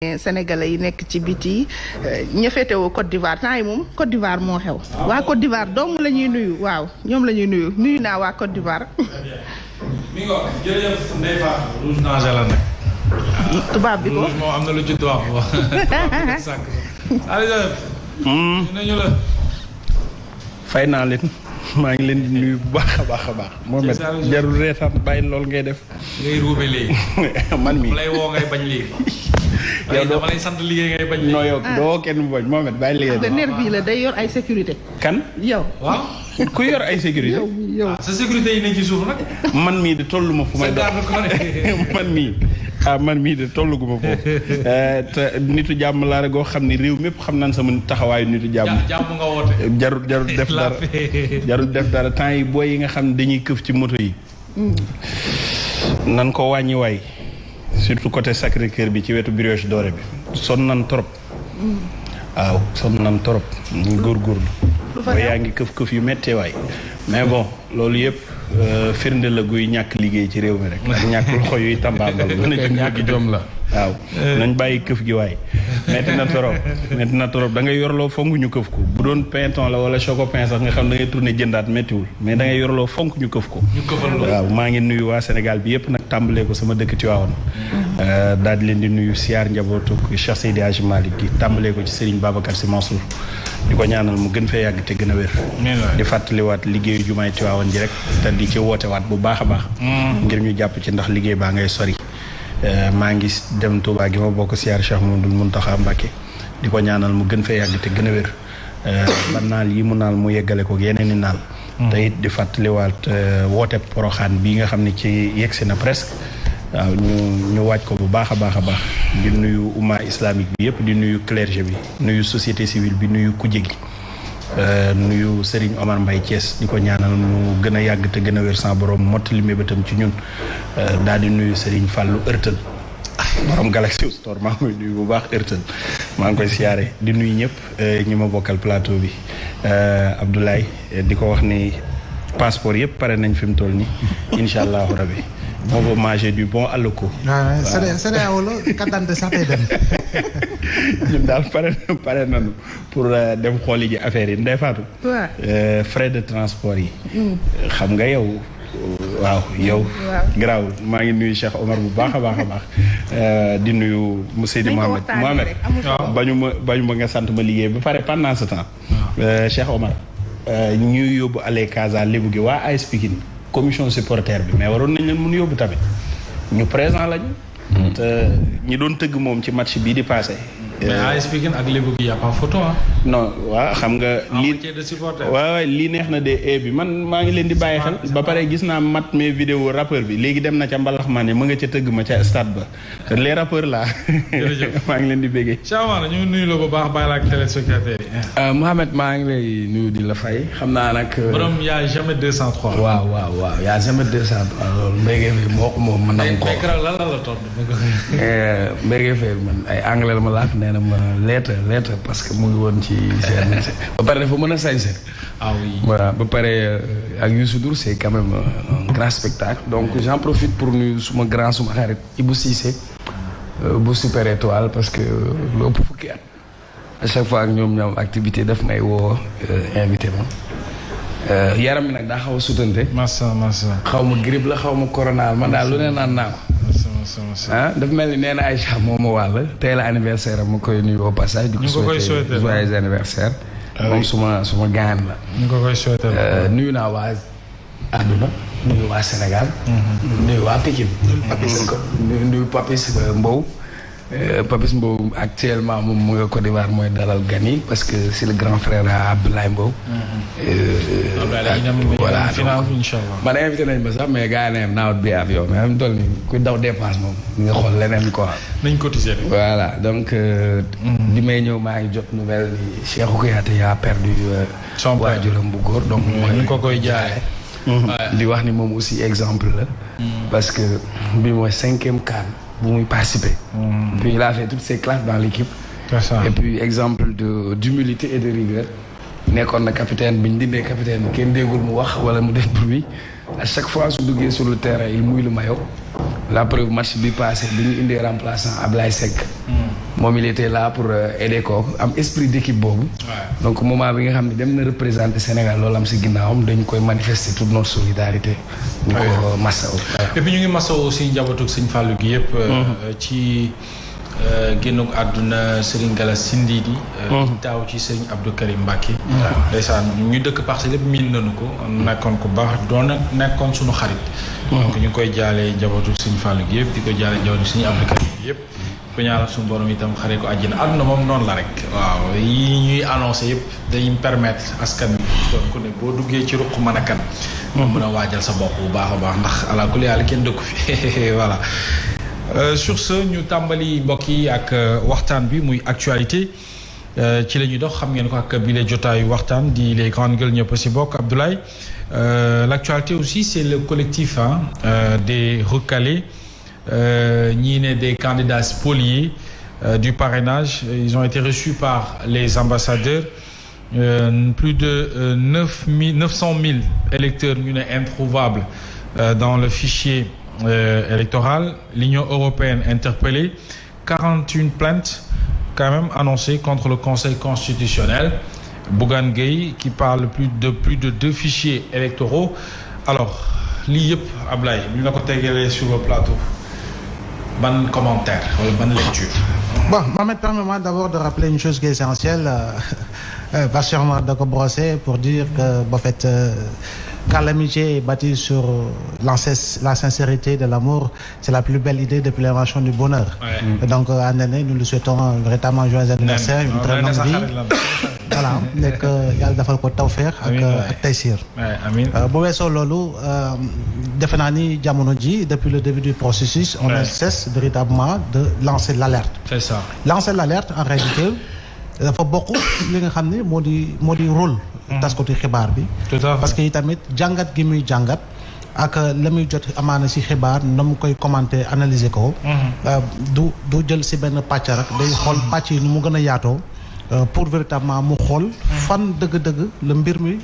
Sénégalais yi nekk ci biti ña féetewoo Côte d'Ivoire temps yi moom Côte d'Ivoire moo xew waa Côte d'Ivoire dong la ñuy nuyu waaw ñoom la ñuy nuyu naa waa Côte d'Ivoire. mi ngi wax jërëjëf Ndeye Fatou rouge danger la nag. tubaab bi ko rouge moom am na lu ci dox wax. nañu la. fay naa leen maa ngi leen di nuyu bu baax a baax a baax. Mohamed jarul reetaan bàyyi lool ngay def. ngay ruube léegi. man mi lay woo ngay bañ léegi. yow dama lay sant liggéey ngay bañ léegi. non yow doo kenn mu bañ Mohamed bàyyi liggéey. xam nga nervi la day yor ay sécurité. kan yow. waaw ku yor ay sécurité. yow sa sécurité yi ne ci suuf nag. man mii de tollu ma fu may dox man mii de tollu gu ma foofu te nitu jàmm laa rek goo xam ni réew mépp xam naan sama taxawaayu nitu jàmm. jàmm nga woote. jarul def dara jarul def dara temps yi booy yi nga xam ne dañuy këf ci moto yi. nan ko wàññi waay surtout côté Sacré-Cœur bi ci wetu Brioche Dorée bi sonn nan trop. waaw sonn nan trop ñu góorgóorlu. ba yaa ngi këf yu méttee waay mais bon loolu yëpp firnde la guy ñàkk liggéey ci réew mi rek ak ñàkk loxo yuy tambaambal ñàkk jom la waaw nañ bàyyi këf gi waay métti na trop da ngay yorloo fonk ñu këf ko bu doon pinton la wala chocopin sax nga xam da ngay tourné jëndaat méttiwul mais da ngay yorloo fonk ñu këf ko waaw maa ngi nuyu waa Sénégal bi yëpp nag tàmbalee ko sama dëkk Tivaouane daal di leen di nuyu siyaar njabootu Cheikh Seydi Hadji Malick gi tàmbalee ko ci Serigne Babacar Sy Mansour di ko ñaanal mu gën fee yàgg te gën a wér di fàttaliwaat liggéeyu jumaay Tivaouane ji rek te di ci wootewaat bu baax a baax ngir ñu jàpp ci ndax liggéey baa ngay sori maa ngi dem Touba gi ma bokk siyaar Cheikh Mouhamadoul Mountakha Mbacké di ko ñaanal mu gën fee yàgg te gën a wér ba naal yi mu naal mu yeggale ko yeneen i naal te it di fàttaliwaat woote Poroxaan bii nga xam ne ci yegsi na presque waaw ñu waaj ko bu baax a baax a baax di nuyu umma islamique bi yëpp di nuyu clergé bi nuyu société civile bi nuyu kujje gi nuyu Serigne Omar Mbaye Thiès di ko ñaanal mu gën a yàgg te gën a wér sans borom mottali mébétam ci ñun daal di nuyu Serigne Fallou Heurtel borom Galaxy Store maa ngi koy nuyu bu baax Heurtel maa ngi koy siyaare di nuyu ñëpp ñi ma bokkal plateau bi Abdoulaye di ko wax ni passeport yëpp pare nañ fi mu toll nii incha allahu rabi. on va manger du bon aloko. waaw CEDEAO la carte d'identité sax tey dem. ñun daal pare nañu pour dem xooli ji affaire yi Ndeye Fatou. frais de transport yi. xam nga yow. waaw yow. garaawul maa ngi nuyu Cheikh Omar bu baax a baax di nuyu Seydi Mohamed. bañu ma nga sant ma liggéey ba pare pendant ce temps. Cheikh Omar. ñuy yóbbu ale Casa Lébu gi waa AS Pikine commission supporter bi mais waroon nañ leen mun yóbbu tamit ñu présent lañu. te ñi doon tëgg moom ci match bii di passé. mais AS Pikine ak Lébu gi y a pas photo ah. non waaw xam nga. waaw lii neex na de bi man maa ngi leen di bàyyi xel. ba pare gis naa mat mes vidéo rappeur bi léegi dem na ca mbalax ma ne ma nga ca tëgg ma ca stade ba les rappeurs là. jërëjëf maa ngi leen di béggee. Cheikh Omar ñu nuyu la bu baax bàyyi la ak téléspectateur yi. Mouhamed maa ngi lay nuyu di la fay xam naa nag. borom y a jamais 203. waaw y a jamais 203 loolu mbéygee fi moo ko moom mën na ko. mais lan la tontu. mbéygee fi man ay anglais la ma laaj nee na ma lettre parce que mu ngi woon ci seen. ba pare dafa mën a sañse. ah oui voilà ba pare ak Youssou Ndour c'est quand même un grand spectacle donc j'en profite pour nuyu suma grand suma xarit Ibou Cissé bu Super Étoile parce que lu ëpp fukki at à chaque fois ak ñoom activité daf may woo invité ma yaram mi nag daa xaw a sutante. massa xaw ma grippe la xaw ma corona man daal lu ne naan naa ko. dafa mel ni nee na Aïcha moo ma wàll tey la anniversaire am ma koy nuyu au passage. di ko souhaiter joyeux anniversaire. moom suma gaan la. ñu ko koy souhaiter. nuyu naa waa àdduna nuyu waa Sénégal. nuyu waa Pikine. nuyu Papis Mbow. Papis Mbow actuellement moom mu nga Côte d'Ivoire mooy dalal gan yi parce que c'est le grand frère à Abdoulaye Mbow. voilà man invité nañ ma sax mais gars yi ne naawut bi avion mais am toll nii kuy daw dépense moom nga xool leneen quoi. nañ cotiser. voilà donc. bi may ñëw maa ngi jot nouvelle ni Cheikhou Kouyaté a perdu. son waajuram bu góor donc. ñu ko koy jaayee. di wax ni moom aussi exemple la. parce que bi mooy 5e CAN bu muy participer. puis il a fait toutes ses classes dans l'équipe. et puis exemple d'humilité et de rigueur. nekkoon na capitaine bi ñu dindee capitaine bi kenn déggul mu wax wala mu def bruit à chaque fois su duggee sur le terrain il mouille le maillot. la preuve match bi passé bi ñu indee remplaçant Ablaye Seck. moom il était là pour aider kooku am esprit d'équipe boobu. donc moment bi nga xam ne dem na représenter Sénégal loolu am si ginnaawam dañu koy manifester toute notre solidarité. ñu ko masawu. et puis ñu ngi masawu aussi njabootu Sëñ Fallou gi yëpp. ci génn àdduna Serigne Gallas Sindidi. taaw ci Serigne Abdou Karim Mbacké. ndeysaan ñu dëkk Parcelles yëpp miin nañu ko. nekkoon ko baax doon nekkoon suñu xarit. donc ñu ngi koy jaale njabootu Sëñ Fallou gi yëpp di ko jaale njabootu Serigne Abdou Karim gi yëpp. ko ñaanal suñu borom itam xaree ko àjjana àdduna moom noonu la rek. waaw yi ñuy annoncé yëpp dañuy permettre askan wi donc ne boo duggee ci ruq mën a kan. mën a waajal sa bopp bu baax a baax ndax ala kulli yàlla kenn dëkku fi voilà. sur ce ñu tàmbali mbokk yi ak waxtaan bi muy actualité ci la ñuy dox xam ngeen ko ak bile jotaayu waxtaan di les grandes gueules ñëpp si bokk Abdoulaye. L'actualité aussi c'est le collectif des recalés. Ñii ne des candidats spoliés du parrainage. Ils ont été reçus par les ambassadeurs. Plus de 900 000 électeurs ñu ne introuvables dans le fichier électoral. L'Union européenne interpellée. 41 plaintes quand même annoncées contre le Conseil constitutionnel. Bougane Gueye qui parle plus de 2 fichiers électoraux. Alors lii yëpp Ablaye ñu la ko tegalee sur le plateau. Ban commentaire wala ban lecture. Bon, Mohamed, permets-moi d'abord de rappeler une chose qui est essentielle. Partiellement de ko brosser pour dire que en fait quand l'amitié est bâtie sur la sincérité de l'amour, c'est la plus belle idée depuis l'invention du bonheur. Ouais. Donc à Néné, nous lui souhaitons véritablement joyeux anniversaire, une très longue vie. Voilà, nekk yàlla defal ko tawfeex ak taysir. Amiin. Bu weesoo loolu defe naa ni jamono ji depuis le début du processus on ne cesse véritablement de lancer l'alerte. C'est ça. Lancer l'alerte en réalité dafa bokk li nga xam ne moo di rôle taskatu xibaar bi. parce que itamit jàngat gi muy jàngat ak la muy jot amaana si xibaar na mu koy commenter analyser ko. du jël si benn pàcc rek day xool pàcc yi nu mu gën a yaatoo. Pour véritablement mu xool fan dëgg-dëgg la mbir mi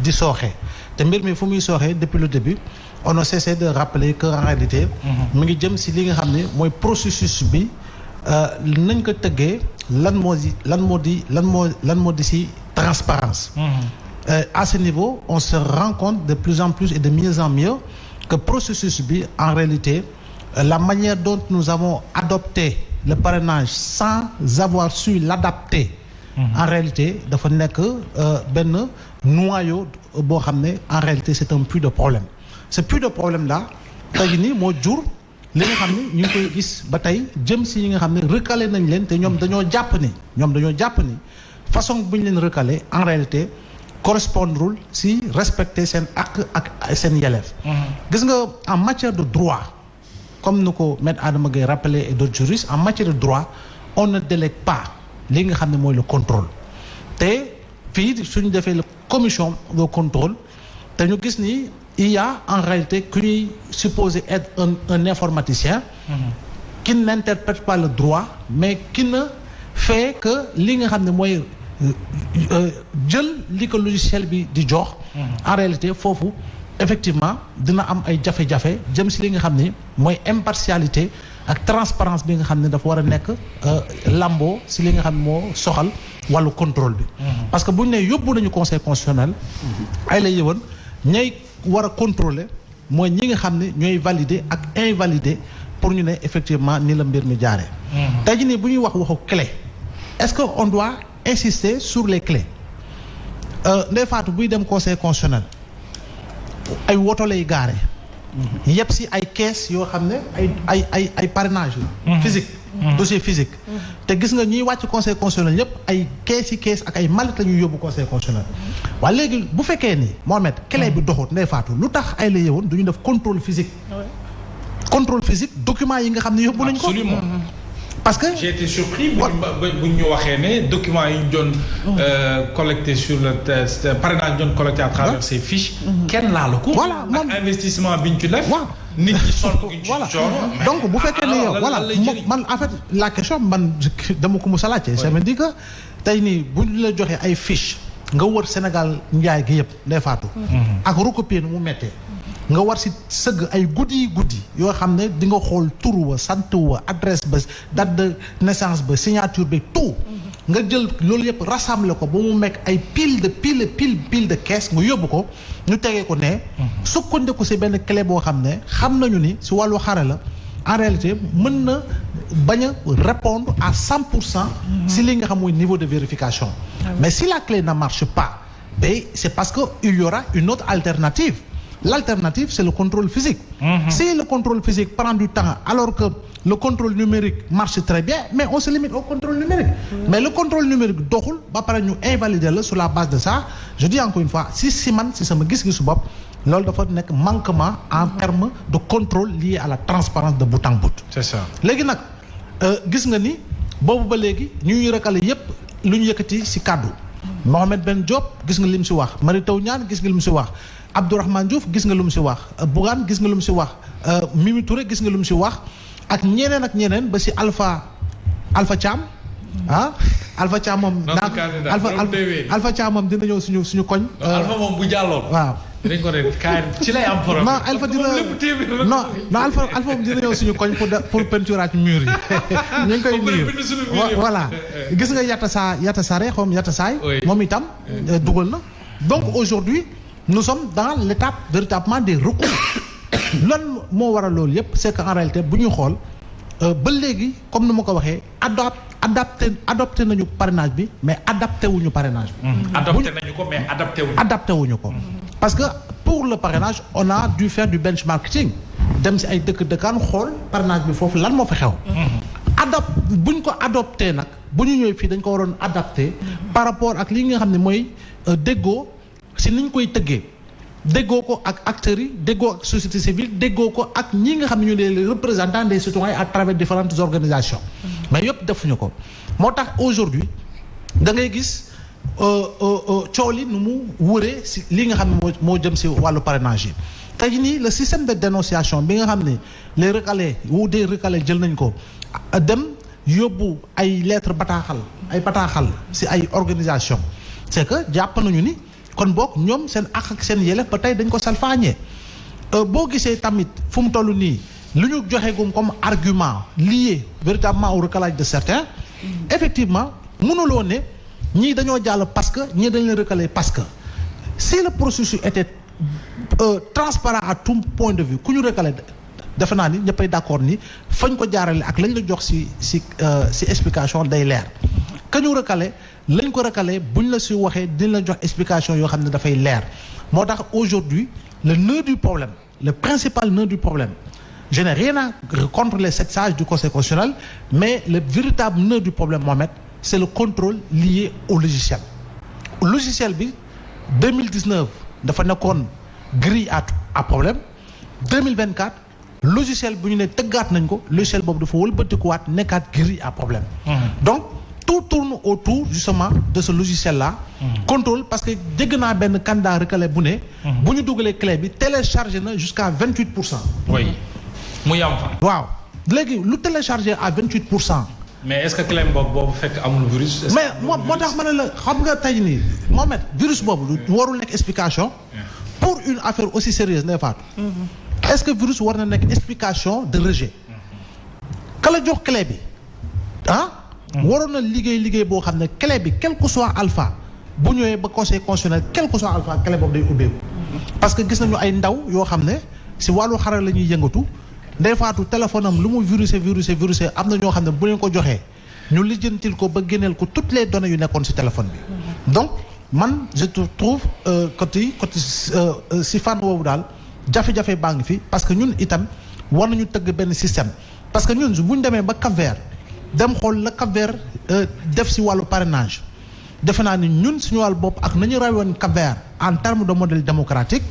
di sooxee te mbir mi fu muy sooxee depuis le début on a cessé de rappeler que en réalité mu ngi jëm si li nga xam ne mooy processus bi nañ ko tëggee lan moo di si transparence à ce niveau on se rend compte de plus en plus et de mieux en mieux que processus bi en réalité la manière dont nous avons adopté le parrainage sans avoir su l'adapter en réalité dafa nekk benn noyau boo xam ne en réalité c'est un puits de problème ce puits de problème là tey nii moo jur li nga xam ne ñu ngi koy gis ba tey jëm si ñi nga xam ne recalé nañ leen te ñoom dañoo jàpp ni façon bu ñu leen recalé en réalité correspondrul si respecter seen àq ak seen yelleef gis nga en matière de droit comme nous ko Maître Adama Gueye rappelé et d'autres juristes en matière de droit on ne délègue pas li nga xam ne mooy le contrôle te fii suñu defee la commission de contrôle te ñu gis ni il y a en réalité ku ñuy supposé être un informaticien qui n'interprète pas le droit mais qui ne fait que li nga xam ne mooy jël li ko logiciel bi di jox en réalité foofu effectivement dina am ay jafe-jafe jëm si li nga xam ne mooy impartialité ak transparence bi nga xam ne dafa war a nekk lamboo si li nga xam ne moo soxal wàllu contrôle bi parce que bu ñu ne yóbbu nañu conseil constitutionnel ay la yëwan ñay war a contrôler mooy ñi nga xam ne ñooy valider ak invalider pour ñu ne effectivement ni la mbir mi jaaree tey jii nii bu ñuy waxu clé est-ce que on doit insister sur les clés Ndeye Fatou buy dem conseil constitutionnel ay woto lay gaare yëpp si ay caisse yoo xam ne ay parrainage la physique dossier physique te gis nga ñuy wàcc conseil constitutionnel yëpp ay caisse ak ay mallette la ñuy yóbbu conseil constitutionnel waaye léegi bu fekkee ni Mohamed clé bi doxut Ndeye Fatou lu tax ay la yeewoon du ñu def contrôle physique document yi nga xam ne yóbbu nañ ko parce que j'ai été surpris bu ñu waxee ne documents yi ñu doon collecté sur le test parrainage doon collecté à travers ces fiches kenn laalu ko voilà moom ak investissement bi ñu ci def nit ñi sonn gi ñu ci donc bu fekkee ne yow voilà man en fait la question man dama ko mos a laajte ça veut dire que tey nii bu ñu la joxee ay fiches nga wër Sénégal njaay gi yëpp Ndeye Fatou ak recopier nu mu méttee nga war si sëgg ay guddi yoo xam ne di nga xool tur wa sant wa adresse ba date de naissance ba signature ba tout nga jël loolu yëpp rassembler ko ba mu mekk ay pile de caisse nga yóbbu ko ñu tegee ko ne sukkandiku si benn clé boo xam ne xam nañu ni si wàllu xare la en réalité mën na bañ a répondre à 100% si li nga xam mooy niveau de vérification mais si la clé ne marche pas ben c'est parce que il y aura une autre alternative. L'alternative, c'est le contrôle physique. Si le contrôle physique prend du temps, alors que le contrôle numérique marche très bien, mais on se limite au contrôle numérique. Mais le contrôle numérique, doxul ba pare ñu invalider la sur la base de ça. Je dis encore une fois, si sama gis-gisu bopp, loolu dafa nekk manquement en termes de contrôle lié à la transparence de bout en bout. C'est ça. Léegi nag gis nga ni boobu ba léegi ñuy recalé yépp lu ñu yëkkati ci kàddu. Mohamed Ben Diop gis nga lim ci wax, Mary Teuw Niane gis nga lim ci wax. Abdourahmane Diouf gis nga lu mu si wax Bougane gis nga lu mu si wax Mimi Touré gis nga lu mu si wax ak ñeneen ba si Alpha Thiam Alpha Thiam moom Alpha Thiam moom dina ñëw suñu koñ Alpha moom bu jàlloon waaw dinañ ko rek kaay ci lay am problème non Alpha dina non Alpha moom dina ñëw suñu koñ pour peinturage mur yi ñu ngi koy nuyu voilà gis nga Yatta Saay moom itam dugal na donc aujourd'hui nous sommes dans l'étape véritablement des recours lan moo waral loolu yépp c'est qu'en réalité bu ñuy xool ba léegi comme ni ma ko waxee adopté nañu parrainage bi mais adapté wuñu parrainage bi. adopté nañu ko mais adapté wuñu ko parce que pour le parrainage on a dû faire du benchmarking dem ci ay dëkkaan xool parrainage bi foofu lan moo fa xew. buñ ko adopté nag bu ñu ñëwee fii dañ ko waroon adapté par rapport ak li nga xam ne mooy déggoo. si niñ koy tëggee déggoo ko ak acteurs yi déggoo ak société civile déggoo ko ak ñi nga xam ne ñu ne les représentants des citoyens à travers différentes organisations mais yëpp defuñu ko moo tax aujourd'hui da ngay gis coow li nu mu wëree si li nga xam ne moo jëm si wàllu parrainage yi tey nii le système de dénonciation bi nga xam ne les recalés ou des recalés jël nañ ko dem yóbbu ay lettres bataaxal si ay organisation c'est que jàpp nañu ni kon boog ñoom seen àq ak seen yelleef ba tey dañ ko salfaañee boo gisee tamit fu mu toll nii lu ñu joxe gum comme argument lié véritablement au recalage de certains effectivement mënuloo ne ñii dañoo jàll parce que ñii dañ leen recaler parce que si le processus était transparent à tout point de vue ku ñu recaler defe naa ni ñëppay d'accord ni fañ ko jaarale ak lañ la jox si explication day leer ka ñu recaler lañ ko recalé buñ la si waxee dina la jox explication yoo xam ne dafay leer moo tax aujourd'hui le nœud du problème le principal nœud du problème je n'ai rien à contre les 7 sages du Conseil constitutionnel mais le véritable nœud du problème Mohamed c'est le contrôle lié au logiciel bi 2019 dafa nekkoon grille à problème 2024 logiciel bu ñu ne tëggaat nañ ko logiciel boobu dafa wëlbatikuwaat nekkaat grille à problème donc tout tourne autour justement de ce logiciel-là. Contrôle parce que dégg naa benn candidat recalé bu ne. bu ñu dugalee clé bi téléchargé na jusqu'à 28%. oui mu yam fa. waaw léegi lu téléchargé à 28%. mais est-ce que clé boobu fekk amul virus. mais moo tax ma ne la xam nga tey nii Mohamed virus boobu warul nekk explication. pour une affaire aussi sérieuse Ndeye Fatou. est-ce que virus war na nekk explication de rejet. ka la jox clé bi waroon na liggéey boo xam ne clé bi quel que soit alpha bu ñëwee ba conseil constitutionnel quel que soit alpha clé boobu day ubbeeku parce que gis nañu ay ndaw yoo xam ne si wàllu xarala la ñuy yëngatu Ndeye Fatou téléphone am lu mu virusé am na ñoo xam ne bu leen ko joxee ñu lijjantil ko ba génneel ko toutes les données yu nekkoon si téléphone bi donc man je trouve côté si fànn woowu daal jafe-jafe baa ngi fi parce que ñun itam war nañu tëgg benn système parce que ñun bu ñu demee ba Cap-Vert dem xool la Cap-Vert def si wàllu parrainage defe naa ni ñun suñu wàllu bopp ak nañu rawoon Cap-Vert en terme de modèle démocratique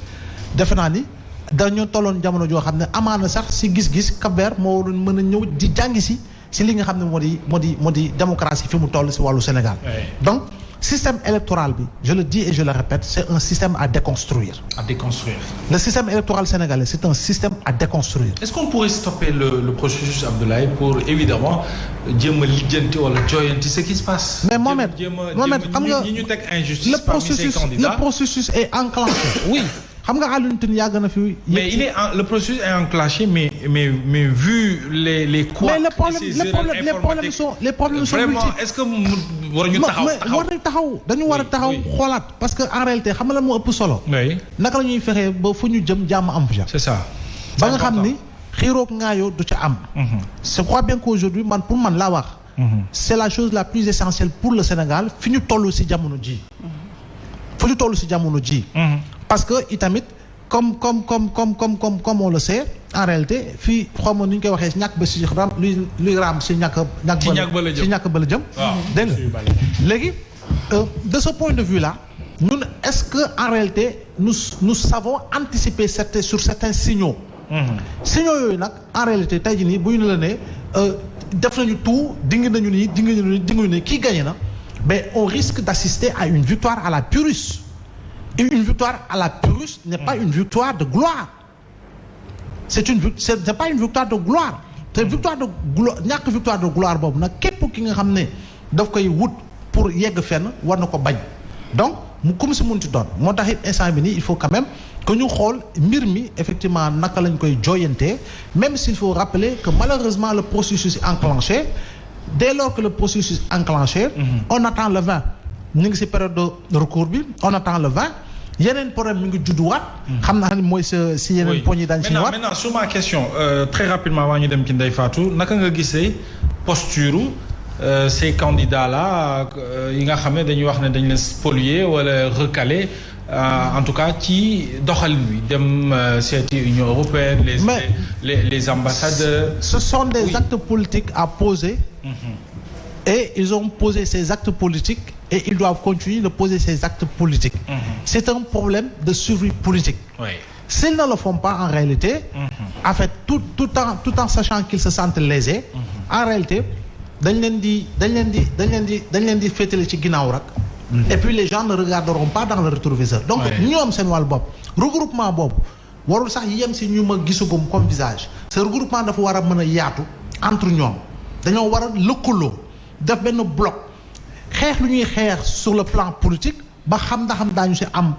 defe naa ni dañoo tolloon jamono joo xam ne amaana sax si gis-gis Cap-Vert moo waroon mën a ñëw di jàngi si li nga xam ne moo di démocratie fi mu toll si wàllu Sénégal donc système électoral bi je le dis et je le répète c'est un système à déconstruire. Le système électoral sénégalais c'est un système à déconstruire. Est-ce qu'on pourrait stopper le processus Abdoulaye pour évidemment jéem a lijjanti wala jooyanti ce qui se passe. mais Mohamed xam nga ñi ñu teg injustice le processus est enclenché. Oui xam nga Alioune Tine yàgg na fi. mais le processus est enclenché mais vu les couacs. les problèmes sont vraiment est-ce que waruñu taxaw dañu war a taxaw xoolaat parce que en réalité xam nga lan moo ëpp solo. naka la ñuy fexee ba fu ñu jëm jàmm am fa. c'est ça. ba nga xam ni xiiroog ngaayoo du ca am. je crois bien qu'aujourd'hui pour man laa wax. c'est la chose la plus essentielle pour le Sénégal fi ñu toll ci jamono ji. parce que itamit comme on le sait en réalité fii xaw ma nu ñu koy waxee ñàkk ba ci ram luy raam ci ñàkk ba la jëm. dégg nga léegi de ce point de vue là ñun est-ce que en réalité nous savons anticiper sur certains signaux. signaux yooyu nag en réalité tey jii nii bu ñu la nee def nañu tout dingi nañu nii kii gagné na mais on risque d'assister à une victoire à la Pyrrhus. Une victoire à la Pyrrhus n'est pas une victoire de gloire. C'est pas une victoire de gloire. te victoire de gloire ñàkk victoire de gloire boobu nag képp ki nga xam ne daf koy wut pour yegg fenn war na ko bañ donc mu comme si mun ci doon moo tax it instant bi nii il faut quand même que ñu xool mbir mi effectivement naka lañ koy jooyantee même s'il faut rappeler que malheureusement le processus est enclenché dès lors que le processus est enclenché on attend le 20 ñu ngi ci période de recours bi on attend le 20 yeneen problème mi ngi judduwaat. xam naa ni mooy si yeneen poñ yi dañ ci ñëwaat. maintenant sur ma question très rapidement waa ñu dem ci Ndeye Fatou naka nga gisee posture ces candidats là yi nga xam ne dañuy wax ne dañ leen spolier wala recaler en tout cas ci doxalin bi dem seeti Union européenne. les ambassadeurs. ce sont des actes politiques à poser. Et ils ont posé ces actes politiques et ils doivent continuer de poser ces actes politiques. C'est un problème de survie politique. S'ils ne le font pas en réalité, en fait, tout en sachant qu'ils se sentent lésés, en réalité, dañ leen di féetale ci ginnaaw rek. Et puis les gens ne regarderont pas dans le rétroviseur. Donc ñoom seen wàll bopp regroupement boobu warul sax yem si ñu ma gisugum comme visage. Ce regroupement dafa war a mën a yaatu entre ñoom dañoo war a lëkkaloo. def benn bloc xeex lu ñuy xeex sur le plan politique ba xam daañu ci am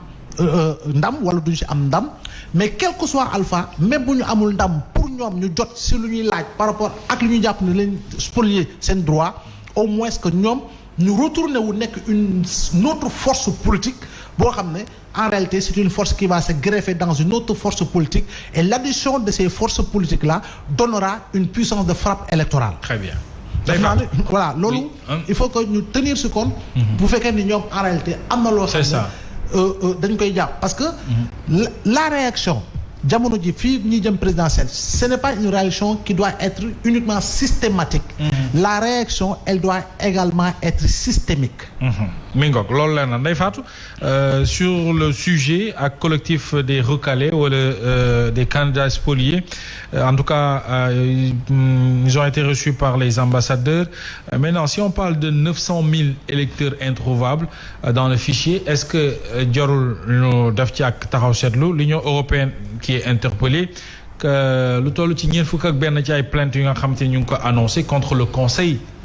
ndam wala duñu ci am ndam mais quel que soit alpha même bu ñu amul ndam pour ñoom ñu jot ci lu ñuy laaj par rapport ak lu ñuy jàpp ne leen spolier seen droit au moins que ñoom ñu retourner wu nekk une autre force politique boo xam ne en réalité c'est une force qui va se greffer dans une autre force politique et l'addition de ces forces politiques là donnera une puissance de frappe électorale. Très bien. Voilà loolu il faut que ñu tenir ce compte bu fekkee ni ñoom en réalité am na loo xam ne dañ koy jàpp parce que la réaction jamono ji fii ñuy jëm présidentielle ce n'est pas une réaction qui doit être uniquement systématique la réaction elle doit également être systémique mi ngoog loolu leer na Ndeye Fatou sur le sujet ak collectif des recalés wala des candidats spoliés en tout cas ils ont été reçus par les ambassadeurs maintenant si on parle de 900 000 électeurs introuvables dans le fichier est-ce que jarul ñu def ci ak taxaw seetlu l'Union européenne qui est interpellée que lu toll ci ñeent fukk ak benn ci ay plaintes yu nga xam te ñu ngi ko annoncé contre le Conseil